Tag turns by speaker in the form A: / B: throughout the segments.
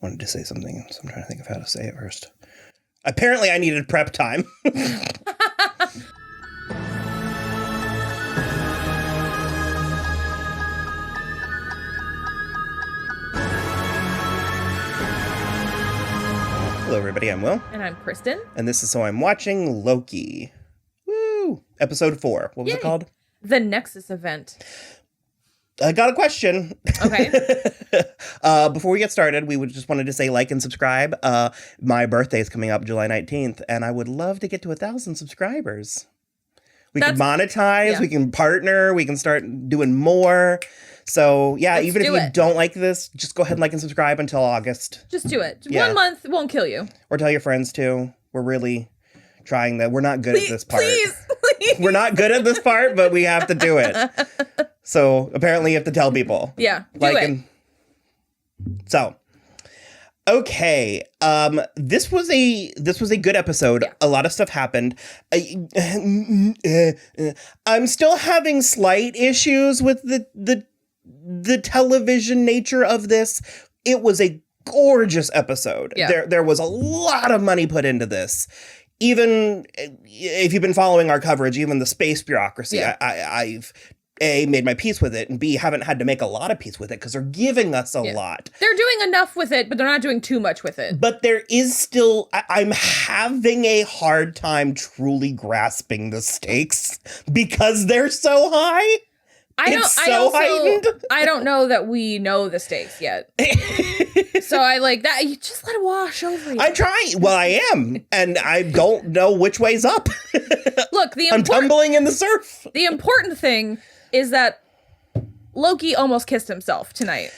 A: wanted to say something, so I'm trying to think of how to say it first. Apparently I needed prep time. Hello, everybody. I'm Will.
B: And I'm Kristen.
A: And this is So I'm Watching Loki. Woo! Episode 4. What was it called?
B: The Nexus event.
A: I got a question.
B: Okay.
A: Before we get started, we just wanted to say like and subscribe. My birthday is coming up July 19th, and I would love to get to 1,000 subscribers. We can monetize, we can partner, we can start doing more. So, yeah,
B: Let's
A: even if you don't like this, just go ahead and like and subscribe until August.
B: Just do it. Yeah. 1 month won't kill you.
A: Or tell your friends, too. We're really trying that. We're not good at this part.
B: Please.
A: We're not good at this part, but we have to do it. So apparently you have to tell people.
B: Yeah, do it.
A: So, okay. This was a good episode. Yeah. A lot of stuff happened. I'm still having slight issues with the television nature of this. It was a gorgeous episode. Yeah. There was a lot of money put into this. Even if you've been following our coverage, even the space bureaucracy, yeah. I've A, made my peace with it, and B, haven't had to make a lot of peace with it because they're giving us a lot.
B: They're doing enough with it, but they're not doing too much with it.
A: But there is still, I'm having a hard time truly grasping the stakes because they're so high.
B: I don't know that we know the stakes yet. So I like that. You just let it wash over you.
A: I try. Well, I am. And I don't know which way's up.
B: Look,
A: I'm tumbling in the surf.
B: The important thing is that Loki almost kissed himself tonight.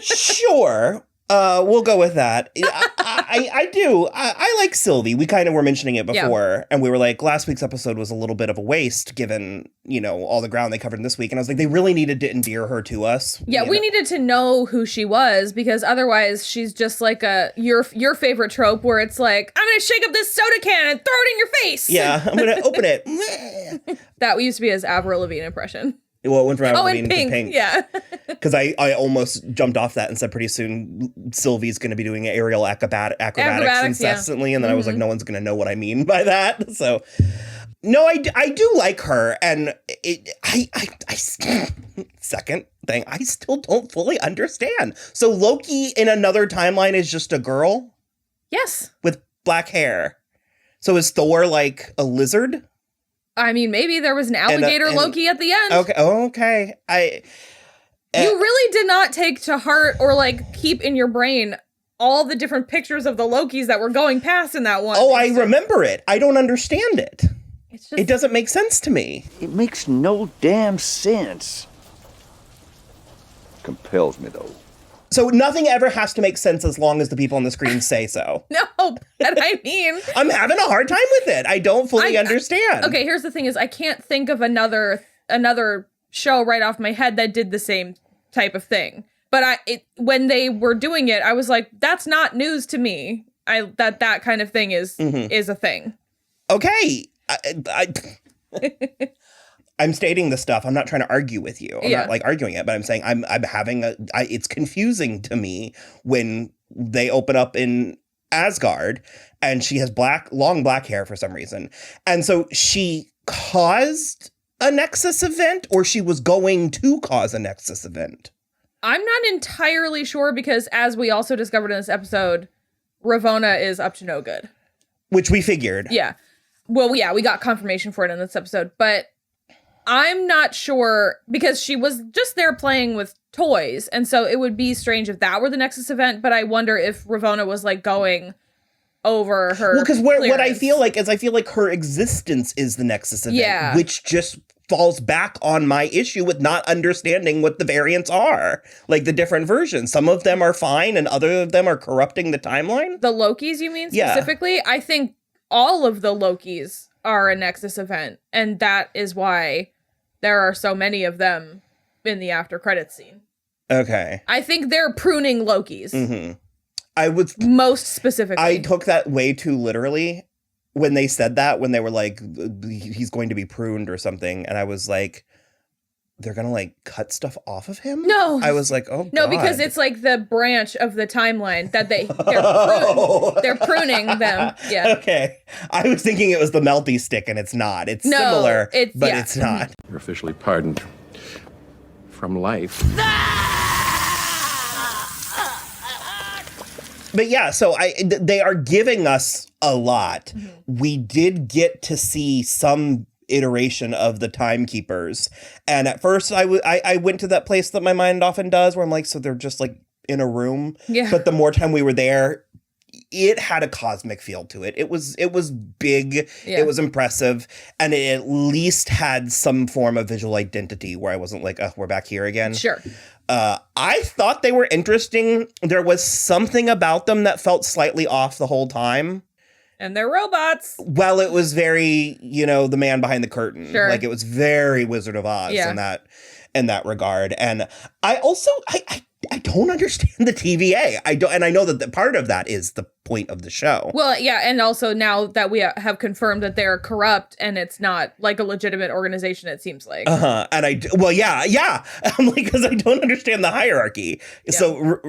A: Sure. We'll go with that. I do. I like Sylvie. We kind of were mentioning it before, and we were like, last week's episode was a little bit of a waste given, all the ground they covered in this week. And I was like, they really needed to endear her to us.
B: Yeah, we needed to know who she was because otherwise she's just like your favorite trope where it's like, I'm going to shake up this soda can and throw it in your face.
A: Yeah, I'm going to open it.
B: That used to be his Avril Lavigne impression.
A: Well, it went from Avril Lavigne to Pink.
B: Yeah.
A: Because I almost jumped off that and said pretty soon Sylvie's going to be doing aerial acrobatics incessantly. And then I was like, no one's going to know what I mean by that. So, no, I do like her. And second thing, I still don't fully understand. So Loki in another timeline is just a girl?
B: Yes.
A: With black hair. So is Thor like a lizard?
B: I mean, maybe there was an alligator Loki at the end.
A: Okay.
B: You really did not take to heart or keep in your brain all the different pictures of the Lokis that were going past in that one.
A: Oh, I remember it. I don't understand it. It doesn't make sense to me.
C: It makes no damn sense. Compels me, though.
A: So nothing ever has to make sense as long as the people on the screen say so.
B: No, but I mean...
A: I'm having a hard time with it. I don't fully understand.
B: Okay, here's the thing is I can't think of another show right off my head that did the same type of thing. But when they were doing it, I was like, that's not news to me. That kind of thing is a thing.
A: Okay. I'm stating this stuff. I'm not trying to argue with you. I'm not arguing it, but I'm saying I'm having it's confusing to me when they open up in Asgard and she has long black hair for some reason. And so she caused a Nexus event or she was going to cause a Nexus event.
B: I'm not entirely sure because as we also discovered in this episode, Ravonna is up to no good.
A: Which we figured.
B: Yeah. Well, yeah, we got confirmation for it in this episode, but I'm not sure because she was just there playing with toys. And so it would be strange if that were the Nexus event. But I wonder if Ravonna was going over her.
A: Well, because what I feel like is her existence is the Nexus event, which just falls back on my issue with not understanding what the variants are. Like the different versions. Some of them are fine and other of them are corrupting the timeline.
B: The Lokis, you mean specifically? I think all of the Lokis are a Nexus event. And that is why there are so many of them in the after credits scene.
A: Okay.
B: I think they're pruning Lokis.
A: Mm-hmm. I was
B: most specifically.
A: I took that way too literally when they said that, when they were like, he's going to be pruned or something. And I was like, they're gonna like cut stuff off of him?
B: No.
A: I was like, oh
B: no,
A: God.
B: because it's like the branch of the timeline that they're pruning them. Yeah.
A: Okay. I was thinking it was the melty stick, and it's not. It's similar, but it's not.
D: You're officially pardoned from life.
A: But yeah, so they are giving us a lot.
B: Mm-hmm.
A: We did get to see some iteration of the timekeepers, and at first I went to that place that my mind often does, where I'm like, so they're just like in a room.
B: Yeah.
A: But the more time we were there, it had a cosmic feel to it. It was big.
B: Yeah.
A: It was impressive, and it at least had some form of visual identity where I wasn't like, oh, we're back here again.
B: Sure.
A: I thought they were interesting. There was something about them that felt slightly off the whole time.
B: And they're robots.
A: Well, it was very, the man behind the curtain.
B: Sure.
A: Like, it was very Wizard of Oz in that regard. And I also, I don't understand the TVA. And I know that part of that is the point of the show.
B: Well, yeah, and also now that we have confirmed that they're corrupt and it's not like a legitimate organization, it seems like.
A: And yeah. I'm like, because I don't understand the hierarchy. Yeah. So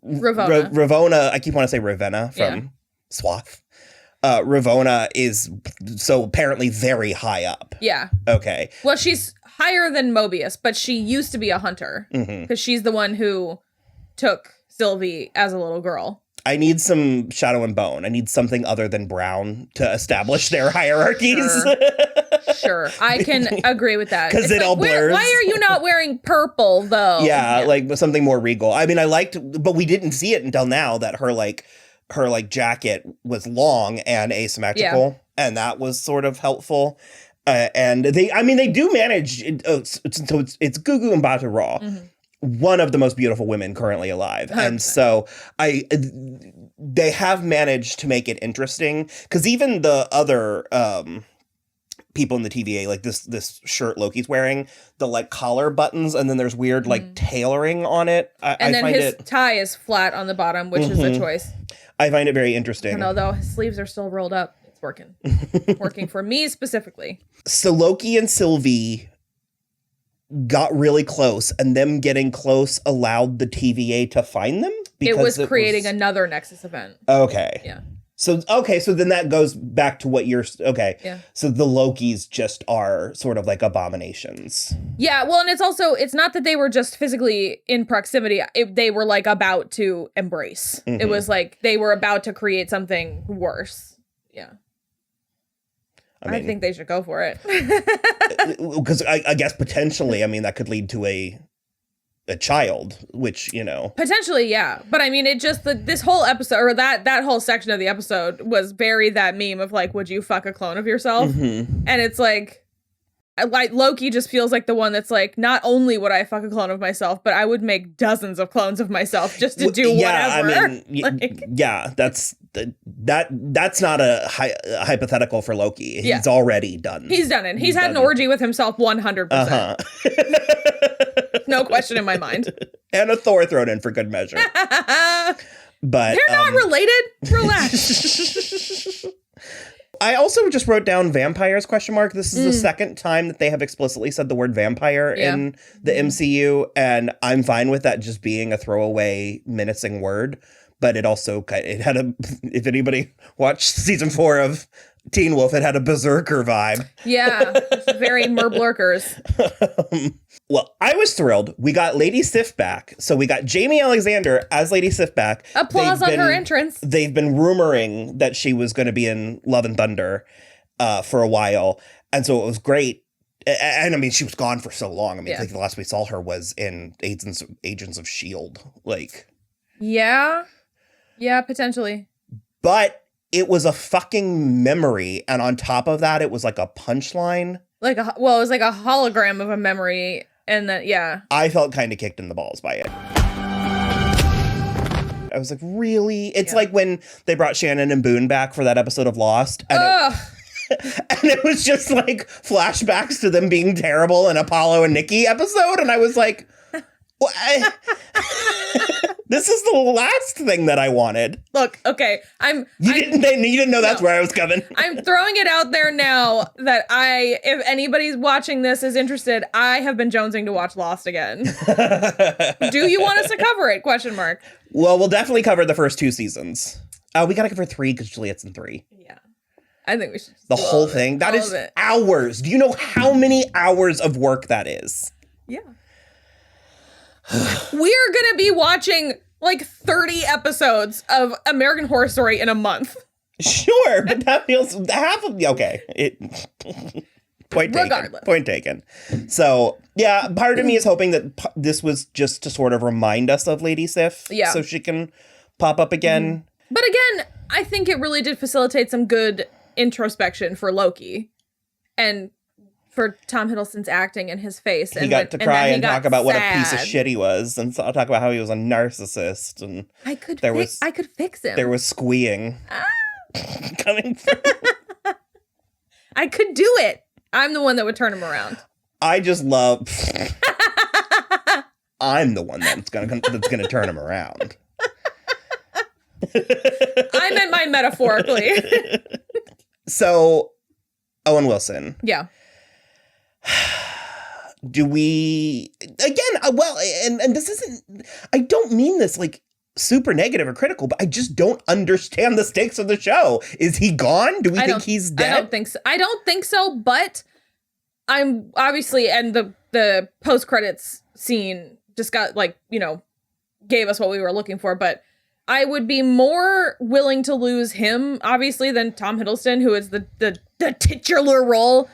A: Ravonna, I keep wanting to say Ravenna from Swath. Ravonna is so apparently very high up.
B: Yeah.
A: Okay.
B: Well, she's higher than Mobius, but she used to be a hunter because she's the one who took Sylvie as a little girl.
A: I need some Shadow and Bone. I need something other than Brown to establish their hierarchies.
B: Sure. I can agree with that.
A: Because all blurs.
B: Why are you not wearing purple, though?
A: Yeah, like something more regal. I mean, I liked, but we didn't see it until now that her jacket was long and asymmetrical, and that was sort of helpful. And they do manage. So it's Gugu and mbatha-raw, one of the most beautiful women currently alive, 100%. And so they have managed to make it interesting, because even the other people in the TVA, like this shirt Loki's wearing, the like collar buttons, and then there's weird like tailoring on it.
B: And then his tie is flat on the bottom, which is a choice.
A: I find it very interesting.
B: And although his sleeves are still rolled up, it's working. Working for me specifically.
A: So Loki and Sylvie got really close, and them getting close allowed the TVA to find them?
B: It was creating another Nexus event.
A: Okay.
B: Yeah.
A: So then that goes back to what you're... Okay.
B: Yeah.
A: So the Lokis just are sort of like abominations.
B: Yeah, well, and it's not that they were just physically in proximity. They were like about to embrace. It was like they were about to create something worse. Yeah. I think they should go for it.
A: Because I guess potentially, that could lead to a child, which,
B: potentially, yeah. But I mean, it just this whole episode, or that whole section of the episode was very that meme of like, would you fuck a clone of yourself? And it's like Loki just feels like the one that's like, not only would I fuck a clone of myself, but I would make dozens of clones of myself just to do whatever.
A: That's not a hypothetical for Loki. He's already done.
B: He's done it. He's had an orgy with himself 100%. No question in my mind.
A: And a Thor thrown in for good measure. But
B: they're not related. Relax.
A: I also just wrote down vampires ? This is the second time that they have explicitly said the word vampire in the MCU, and I'm fine with that just being a throwaway menacing word. But it also, if anybody watched season 4 of Teen Wolf, it had a berserker vibe.
B: Yeah, it's very merblurkers.
A: Well, I was thrilled. We got Lady Sif back. So we got Jamie Alexander as Lady Sif back.
B: Applause on her entrance.
A: They've been rumoring that she was going to be in Love and Thunder for a while. And so it was great. And she was gone for so long. I think the last we saw her was in Agents of S.H.I.E.L.D.
B: Yeah, potentially.
A: But it was a fucking memory. And on top of that, it was like a punchline. It
B: was like a hologram of a memory. And then,
A: I felt kind of kicked in the balls by it. I was like, really? It's like when they brought Shannon and Boone back for that episode of Lost. And it was just like flashbacks to them being terrible in Apollo and Nikki episode. And I was like, what? This is the last thing that I wanted.
B: Look, okay,
A: You didn't know that's where I was coming.
B: I'm throwing it out there now that if anybody's watching this is interested, I have been jonesing to watch Lost again. Do you want us to cover it? ?
A: Well, we'll definitely cover the first 2 seasons. We gotta cover 3 because Juliet's in 3.
B: Yeah, I think we should.
A: The whole thing. That is hours. Do you know how many hours of work that is?
B: Yeah. We're gonna be watching like 30 episodes of American Horror Story in a month.
A: Sure, but that feels half of Point taken. So yeah, part of me is hoping that this was just to sort of remind us of Lady Sif, so she can pop up again.
B: But again, I think it really did facilitate some good introspection for Loki, and for Tom Hiddleston's acting and his face.
A: He got to cry and talk about what a piece of shit he was, and talk about how he was a narcissist. And
B: I could fix him.
A: There was squeeing coming from.
B: I could do it. I'm the one that would turn him around.
A: I just love. I'm the one that's gonna turn him around.
B: I meant mine metaphorically.
A: So, Owen Wilson.
B: Yeah.
A: Do we again? Well, and this isn't. I don't mean this like super negative or critical, but I just don't understand the stakes of the show. Is he gone? Do we think he's dead?
B: I don't think so. But I'm obviously, and the post credits scene just got gave us what we were looking for. But I would be more willing to lose him, obviously, than Tom Hiddleston, who is the titular role.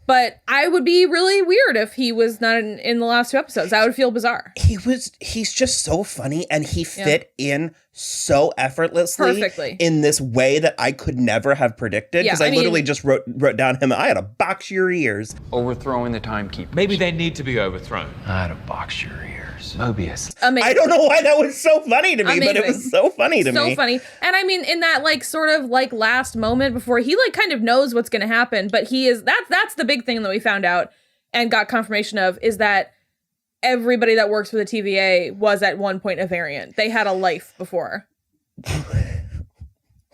B: But I would be really weird if he was not in the last 2 episodes. That would feel bizarre.
A: He's just so funny, and he fit in so effortlessly.
B: Perfectly.
A: In this way that I could never have predicted. Because I literally just wrote down him. I had to box your ears.
E: Overthrowing the timekeepers.
F: Maybe they need to be overthrown.
E: I had to box your ears. Mobius.
B: Amazing.
A: I don't know why that was so funny to me, but it was so funny to me.
B: So funny. And I mean, in that sort of last moment before he kind of knows what's going to happen, but he is, that's the big thing that we found out and got confirmation of, is that everybody that works for the TVA was at one point a variant. They had a life before.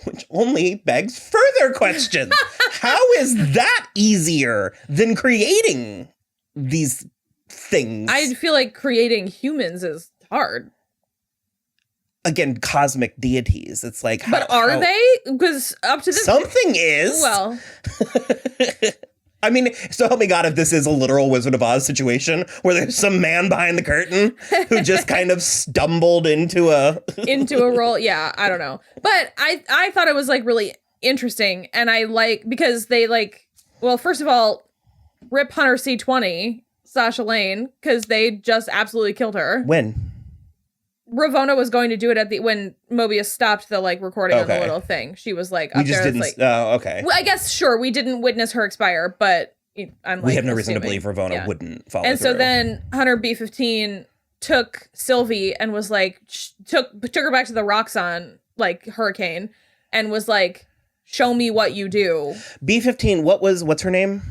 A: Which only begs further questions. How is that easier than creating these things?
B: I feel like creating humans is hard.
A: Again, cosmic deities. It's like,
B: but are they? Because up to this,
A: something is.
B: Well,
A: I mean, so help me God, if this is a literal Wizard of Oz situation where there's some man behind the curtain who just kind of stumbled into a
B: role. Yeah, I don't know. But I thought it was really interesting, and I because they well, first of all, rip Hunter C-20, Sasha Lane, because they just absolutely killed her.
A: When?
B: Ravonna was going to do it when Mobius stopped the recording on the little thing. She was up
A: we just
B: there.
A: Didn't, oh, okay.
B: Well, I guess we didn't witness her expire, but we
A: have no reason to believe Ravonna wouldn't follow.
B: And
A: through.
B: so then Hunter B-15 took Sylvie and was took her back to the Roxxon hurricane and was show me what you do.
A: B-15. What's her name?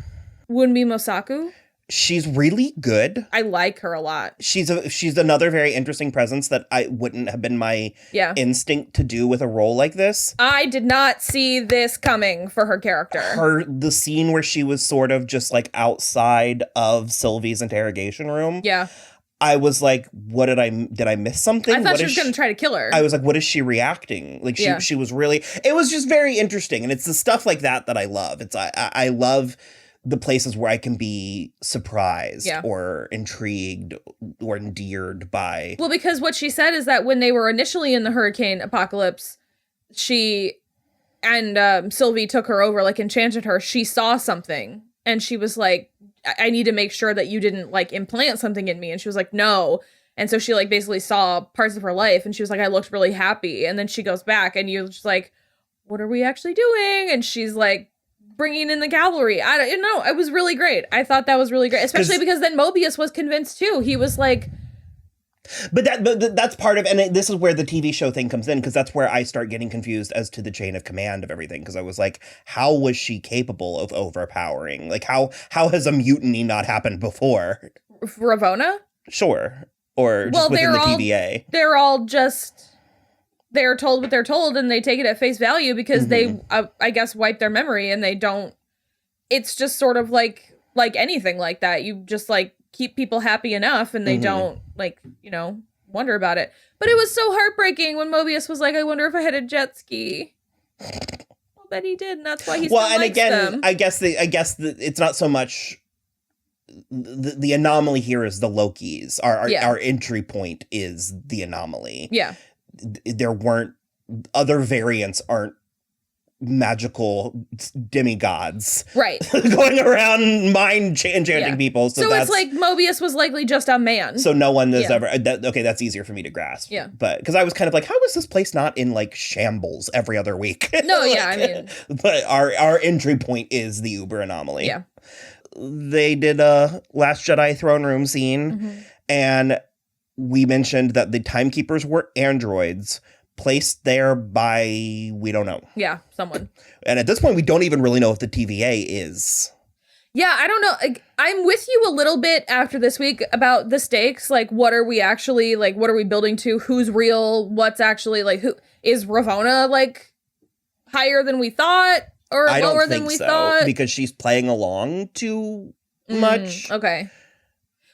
B: Wunmi Mosaku.
A: She's really good.
B: I like her a lot.
A: She's another very interesting presence that I wouldn't have been my instinct to do with a role like this.
B: I did not see this coming for her character.
A: The scene where she was sort of just outside of Sylvie's interrogation room.
B: Yeah.
A: I was like, what did I miss something?
B: I thought she was going to try to kill her.
A: I was like, what is she reacting? She was really, it was just very interesting. And it's the stuff like that I love. I love the places where I can be surprised or intrigued or endeared by.
B: Well, because what she said is that when they were initially in the hurricane apocalypse, she and Sylvie took her over, enchanted her. She saw something and she was like, I need to make sure that you didn't implant something in me. And she was like, no. And so she basically saw parts of her life and she was like, I looked really happy. And then she goes back and you're just like, what are we actually doing? And she's bringing in the cavalry. I don't know. It was really great. I thought that was really great, especially because then Mobius was convinced too. He was like,
A: but that's part of, and this is where the TV show thing comes in, because that's where I start getting confused as to the chain of command of everything. Because I was like, how was she capable of overpowering? How has a mutiny not happened before?
B: Ravonna?
A: Sure. or just within the TVA?
B: They're told what they're told, and they take it at face value because they, I guess, wipe their memory, and they don't. It's just sort of like anything like that. You just like keep people happy enough, and they don't wonder about it. But it was so heartbreaking when Mobius was like, "I wonder if I had a jet ski." Well, bet he did, and that's why he still likes them.
A: I guess it's not so much. The anomaly here is the Lokis. Our entry point is the anomaly.
B: Yeah.
A: There weren't other variants aren't magical demigods,
B: right?
A: Going around enchanting people. So
B: it's like Mobius was likely just a man.
A: So no one has ever. Okay, that's easier for me to grasp.
B: Yeah,
A: but because I was kind of like, how is this place not in like shambles every other week?
B: No, yeah, I mean,
A: but our entry point is the Uber anomaly.
B: Yeah,
A: they did a Last Jedi throne room scene, and we mentioned that the timekeepers were androids placed there by, we don't know.
B: Yeah, someone.
A: And at this point, we don't even really know if the TVA is.
B: Yeah, I don't know. I'm with you a little bit after this week about the stakes. Like, what are we actually, like, what are we building to? Who's real? What's actually, like, who is Ravonna, like, higher than we thought? Or lower than we thought?
A: Because she's playing along too much.
B: Okay.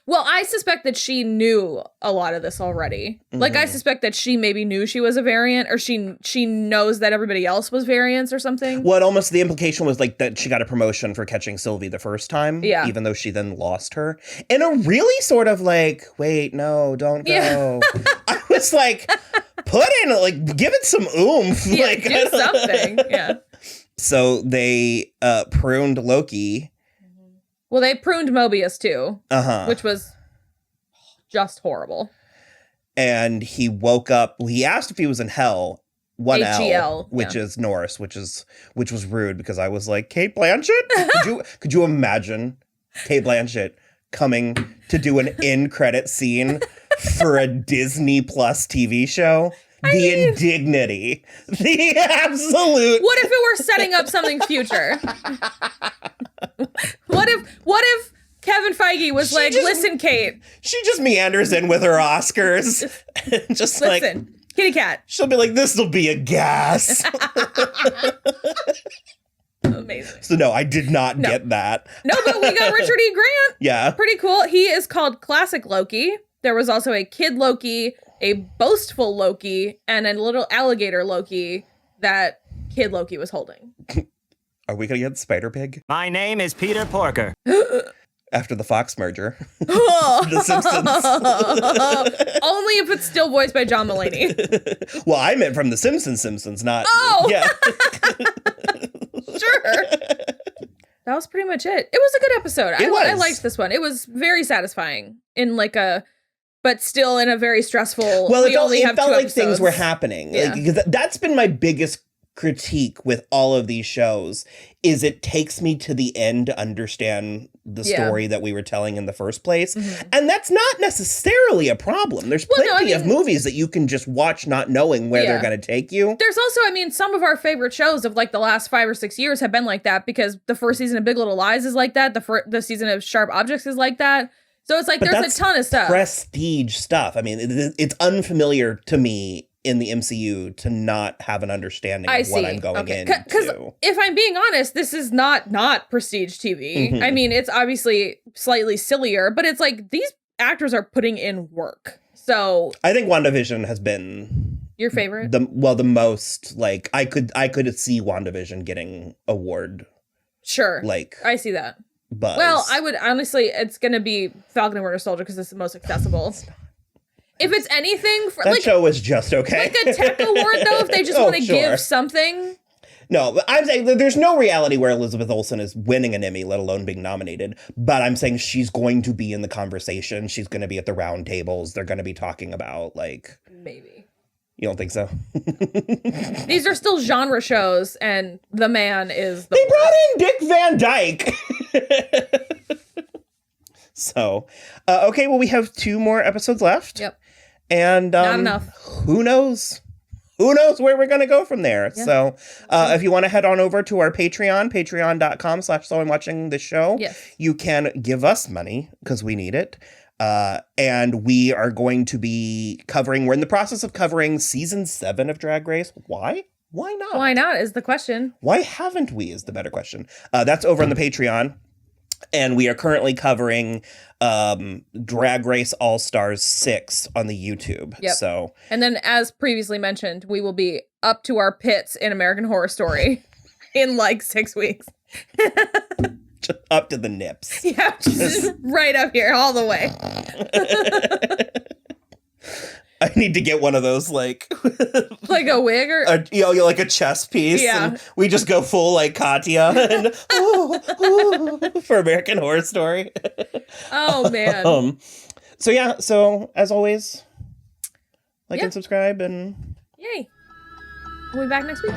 B: Well, I suspect that she knew a lot of this already. Like, I suspect that she maybe knew she was a variant, or she knows that everybody else was variants or something.
A: Well, almost the implication was like that she got a promotion for catching Sylvie the first time, even though she then lost her. In a really sort of like, wait, no, don't go. Yeah. I was like, put in, like, give it some oomph.
B: Yeah,
A: like,
B: do something. Yeah.
A: So they pruned Loki.
B: Well, they pruned Mobius too, which was just horrible.
A: And he woke up. Well, he asked if he was in hell. 1L, which is Norse, which was rude because I was like, Kate Blanchett? Could you imagine Kate Blanchett coming to do an end credit scene for a Disney Plus TV show? The indignity. The absolute.
B: What if it were setting up something future? What if Kevin Feige was listen, Kate.
A: She just meanders in with her Oscars. just
B: listen, like, kitty cat.
A: She'll be like, this'll be a gas.
B: Amazing.
A: So no, I did not get that.
B: No, but we got Richard E. Grant.
A: Yeah.
B: Pretty cool. He is called Classic Loki. There was also a Kid Loki, a boastful Loki, and a little alligator Loki that Kid Loki was holding.
A: Are we going to get Spider Pig?
F: My name is Peter Porker.
A: After the Fox merger. The Simpsons.
B: Only if it's still voiced by John Mulaney.
A: Well, I meant from the Simpsons, not...
B: Oh!
A: Yeah.
B: Sure. That was pretty much it. It was a good episode. I liked this one. It was very satisfying in like a... But still in a very stressful...
A: Well, it felt like things were happening.
B: Yeah.
A: Like, 'cause that's been my biggest critique with all of these shows, is it takes me to the end to understand the story that we were telling in the first place. And that's not necessarily a problem. There's plenty of movies that you can just watch not knowing where they're going to take you.
B: There's also, some of our favorite shows of like the last 5 or 6 years have been like that, because the first season of Big Little Lies is like that. The season of Sharp Objects is like that. So it's like, there's a ton of stuff.
A: Prestige stuff. I mean, it's unfamiliar to me in the MCU to not have an understanding of what I'm going into.
B: Because if I'm being honest, this is not prestige TV. I mean, it's obviously slightly sillier, but it's like these actors are putting in work. So
A: I think WandaVision has been
B: your favorite.
A: The most, like, I could see WandaVision getting award.
B: Sure,
A: like,
B: I see that.
A: Buzz.
B: Well, I would honestly, it's going to be Falcon and Winter Soldier because it's the most accessible. If it's anything, for,
A: that show was just okay.
B: Like a tech award, though, if they just want to give something.
A: No, but I'm saying there's no reality where Elizabeth Olsen is winning an Emmy, let alone being nominated. But I'm saying she's going to be in the conversation. She's going to be at the round tables. They're going to be talking about, like...
B: Maybe.
A: You don't think so?
B: These are still genre shows, and the man is the
A: They brought in Dick Van Dyke! So, okay, well, we have 2 more episodes left.
B: Yep.
A: And
B: not enough.
A: Who knows? Who knows where we're going to go from there? Yeah. So if you want to head on over to our Patreon, patreon.com/so I'm watching the show,
B: yes,
A: you can give us money because we need it. And we are going to be we're in the process of covering season 7 of Drag Race. Why? Why not?
B: Why not is the question.
A: Why haven't we is the better question. That's over on the Patreon. And we are currently covering Drag Race All-Stars 6 on the YouTube.
B: Yep.
A: So,
B: and then, as previously mentioned, we will be up to our pits in American Horror Story in like 6 weeks.
A: Just up to the nips.
B: Yeah, just right up here, all the way.
A: I need to get one of those, like
B: like a wig or
A: like a chess piece.
B: Yeah.
A: And we just go full like Katya and for American Horror Story.
B: Oh man.
A: So yeah. So as always, like and subscribe and
B: yay. We'll be back next week.